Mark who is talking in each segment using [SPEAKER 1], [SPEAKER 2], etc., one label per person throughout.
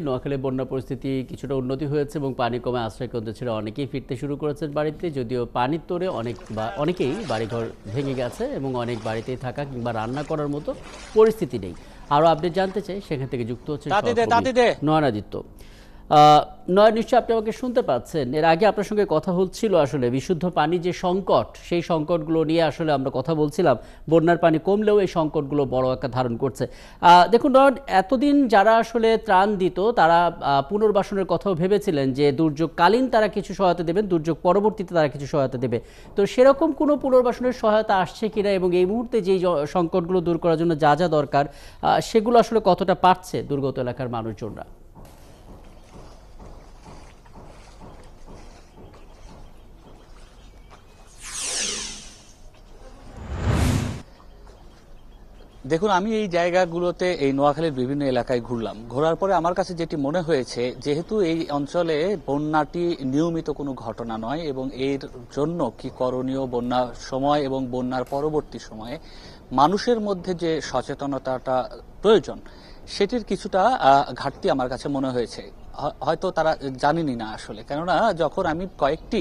[SPEAKER 1] নোয়াখালী বন্যা পরিস্থিতি কিছুটা উন্নতি হয়েছে এবং পানি কমে আশ্রয়কেন্দ্র ছেড়ে অনেকেই ফিরতে শুরু করেছেন বাড়িতে, যদিও পানির তোড়ে অনেকেই বাড়িঘর ভেঙে গেছে এবং অনেক বাড়িতেই থাকা কিংবা রান্না করার মতো পরিস্থিতি নেই। আরও আপডেট জানতে চাই, সেখান থেকে যুক্ত হচ্ছে নয়নাদিত্য। নয়, নিশ্চয় আপনি আমাকে শুনতে পাচ্ছেন। এর আগে আপনার সঙ্গে কথা হচ্ছিল আসলে বিশুদ্ধ পানি যে সংকট, সেই সংকটগুলো নিয়ে আসলে আমরা কথা বলছিলাম। বন্যার পানি কমলেও এই সংকটগুলো বড় আকার ধারণ করছে। দেখুন নয়ন, এতদিন যারা আসলে ত্রাণ দিত তারা পুনর্বাসনের কথাও ভেবেছিলেন যে দুর্যোগকালীন তারা কিছু সহায়তা দেবেন, দুর্যোগ পরবর্তীতে তারা কিছু সহায়তা দেবে। তো সেরকম কোনো পুনর্বাসনের সহায়তা আসছে কিনা এবং এই মুহূর্তে যেই সংকটগুলো দূর করার জন্য যা যা দরকার সেগুলো আসলে কতটা পাচ্ছে দুর্গত এলাকার মানুষজনরা?
[SPEAKER 2] দেখুন, আমি এই জায়গাগুলোতে এই নোয়াখালীর বিভিন্ন এলাকায় ঘোরার পরে আমার কাছে যেটি মনে হয়েছে, যেহেতু এই অঞ্চলে বন্যাটি নিয়মিত কোনো ঘটনা নয় এবং এর জন্য কি করণীয় বন্যার সময় এবং বন্যার পরবর্তী সময়ে মানুষের মধ্যে যে সচেতনতাটা প্রয়োজন, সেটির কিছুটা ঘাটতি আমার কাছে মনে হয়েছে। হয়তো তারা জানেনই না আসলে, কেননা যখন আমি কয়েকটি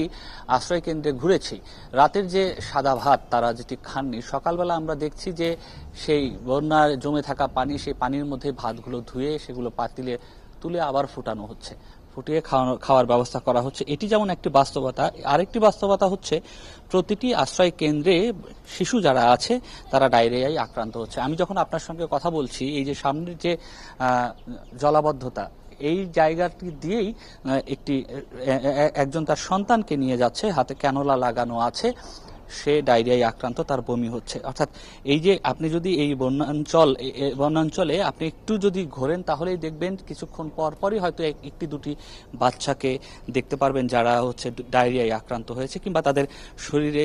[SPEAKER 2] আশ্রয় কেন্দ্রে ঘুরেছি, রাতের যে সাদা ভাত তারা যেটি খাননি, সকালবেলা আমরা দেখছি যে সেই বন্যার জমে থাকা পানি, সেই পানির মধ্যে ভাতগুলো ধুয়ে সেগুলো পাতিলে তুলে আবার ফুটানো হচ্ছে, ফুটিয়ে খাওয়ার ব্যবস্থা করা হচ্ছে। এটি যেমন একটি বাস্তবতা, আরেকটি বাস্তবতা হচ্ছে প্রতিটি আশ্রয় কেন্দ্রে শিশু যারা আছে তারা ডায়রিয়ায় আক্রান্ত হচ্ছে। আমি যখন আপনার সঙ্গে কথা বলছি, এই যে সামনের যে জলাবদ্ধতা, এই জায়গাটি দিয়েই একজন তার সন্তানকে নিয়ে যাচ্ছে, হাতে ক্যানোলা লাগানো আছে, সে ডায়রিয়ায় আক্রান্ত, তার বমি হচ্ছে। অর্থাৎ এই যে আপনি যদি এই বন্যাঞ্চলে আপনি একটু যদি ঘোরেন, তাহলেই দেখবেন কিছুক্ষণ পরই হয়তো একটি দুটি বাচ্চাকে দেখতে পারবেন যারা হচ্ছে ডায়রিয়ায় আক্রান্ত হয়েছে, কিংবা তাদের শরীরে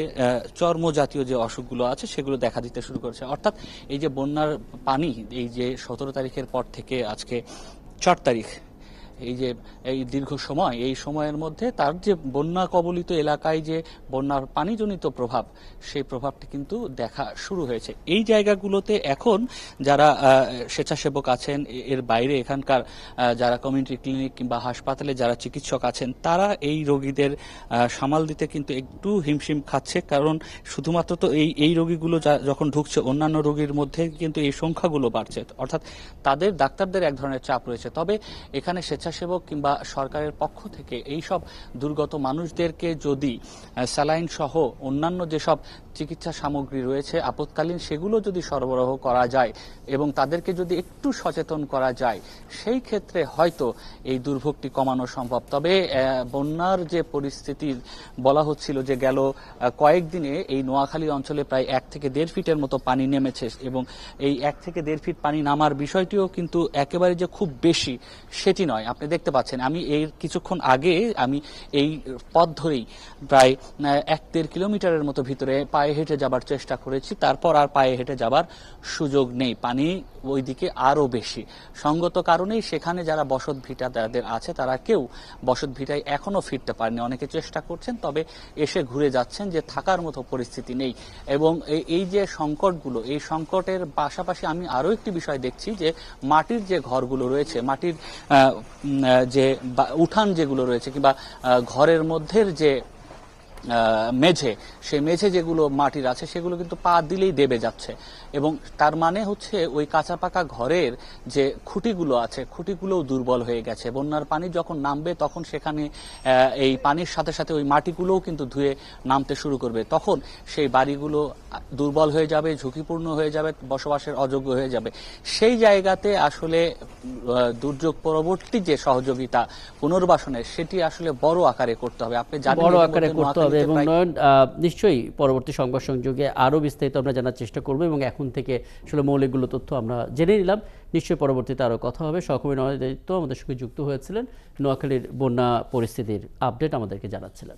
[SPEAKER 2] চর্ম জাতীয় যে অসুখগুলো আছে সেগুলো দেখা দিতে শুরু করেছে। অর্থাৎ এই যে বন্যার পানি, এই যে 17 তারিখের পর থেকে আজকে 4 তারিখ, এই দীর্ঘ সময়, এই সময়ের মধ্যে তার যে বন্যা কবলিত এলাকায় যে বন্যার পানিজনিত প্রভাব, সেই প্রভাবটি কিন্তু দেখা শুরু হয়েছে। এই জায়গাগুলোতে এখন যারা স্বেচ্ছাসেবক আছেন, এর বাইরে এখানকার যারা কমিউনিটি ক্লিনিক কিংবা হাসপাতালে যারা চিকিৎসক আছেন, তারা এই রোগীদের সামাল দিতে কিন্তু একটু হিমশিম খাচ্ছে। কারণ শুধুমাত্র তো এই রোগীগুলো যখন ঢুকছে, অন্যান্য রোগীর মধ্যে কিন্তু এই সংখ্যাগুলো বাড়ছে। অর্থাৎ তাদের ডাক্তারদের এক ধরনের চাপ রয়েছে। তবে এখানে স্বেচ্ছাসেবক কিংবা সরকারের পক্ষ থেকে এই সব দুর্গত মানুষদেরকে যদি স্যালাইন সহ অন্যান্য যেসব চিকিৎসা সামগ্রী রয়েছে আপৎকালীন, সেগুলো যদি সরবরাহ করা যায় এবং তাদেরকে যদি একটু সচেতন করা যায়, সেই ক্ষেত্রে হয়তো এই দুর্ভোগটি কমানো সম্ভব। তবে বন্যার যে পরিস্থিতি বলা হচ্ছিল যে গেল কয়েকদিনে এই নোয়াখালী অঞ্চলে প্রায় 1 থেকে 1.5 ফিটের মতো পানি নেমেছে এবং এই 1 থেকে 1.5 ফিট পানি নামার বিষয়টিও কিন্তু একেবারে যে খুব বেশি সেটি নয়। আপনি দেখতে পাচ্ছেন, আমি এই কিছুক্ষণ আগে আমি এই পথ ধরেই প্রায় 1-1.5 কিলোমিটারের মতো ভিতরে পায়ে হেঁটে যাবার চেষ্টা করেছি, তারপর আর পায়ে হেঁটে যাবার সুযোগ নেই। পানি ওইদিকে আরো বেশি। সঙ্গত কারণেই সেখানে যারা বসত ভিটা যাদের আছে, তারা কেউ বসত ভিটায় এখনো ফিরতে পারেনি। অনেকে চেষ্টা করছেন, তবে এসে ঘুরে যাচ্ছেন, যে থাকার মতো পরিস্থিতি নেই। এবং এই যে সংকটগুলো, এই সংকটের পাশাপাশি আমি আরো একটি বিষয় দেখছি, যে মাটির যে ঘরগুলো রয়েছে, মাটির যে উঠান যেগুলো রয়েছে, কিংবা ঘরের মধ্যের যে মেঝে, সেই মেঝে যেগুলো মাটির আছে, সেগুলো কিন্তু পা দিলেই দেবে যাচ্ছে। এবং তার মানে হচ্ছে ওই কাঁচা পাকা ঘরের যে খুঁটিগুলো আছে, খুঁটিগুলোও দুর্বল হয়ে গেছে। বন্যার পানি যখন নামবে, তখন সেখানে এই পানির সাথে সাথে ওই মাটিগুলোও কিন্তু ধুয়ে নামতে শুরু করবে। তখন সেই বাড়িগুলো দুর্বল হয়ে যাবে, ঝুঁকিপূর্ণ হয়ে যাবে, বসবাসের অযোগ্য হয়ে যাবে। সেই জায়গাতে আসলে দুর্যোগ পরবর্তী যে সহযোগিতা পুনর্বাসনের, সেটি আসলে বড় আকারে করতে হবে। আপনি জানেন,
[SPEAKER 1] বড় আকারে করতে হবে এবং নয়ন, নিশ্চয়ই পরবর্তী সংবাদ সংযোগে আরো বিস্তারিত আমরা জানার চেষ্টা করবো এবং এখন থেকে আসলে মৌলিকগুলো তথ্য আমরা জেনে নিলাম। নিশ্চয়ই পরবর্তীতে আরো কথা হবে। সহকর্মী নয়নাদিত্য আমাদের সঙ্গে যুক্ত হয়েছিলেন, নোয়াখালীর বন্যা পরিস্থিতির আপডেট আমাদেরকে জানাচ্ছিলেন।